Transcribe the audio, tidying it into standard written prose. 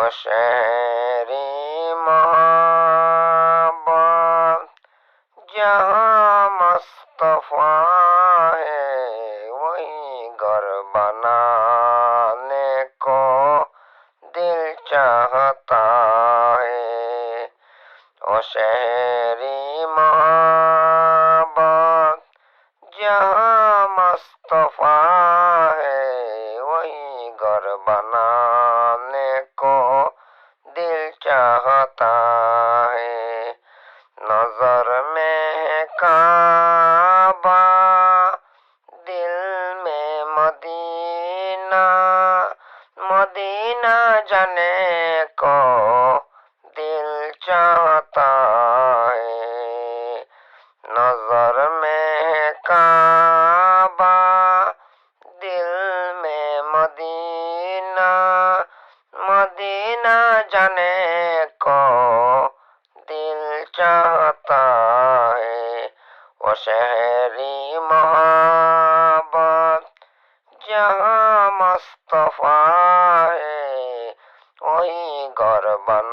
शहरी मोहब्बत जहाँ मुस्तफा है वही घर बनाने को दिल चाहता है। ओ शहरी मोहब्बत जहाँ मुस्तफा है वही घर बनाने को दिल चाहता है। नजर में है काबा दिल में मदीना, मदीना जाने को दिल चाहता है। नजर में है काबा दिल में मदीना, मदीना जाने को दिल चाहता है। वो शहरी मोहब्बत जहाँ मुस्तफा है वही घर बना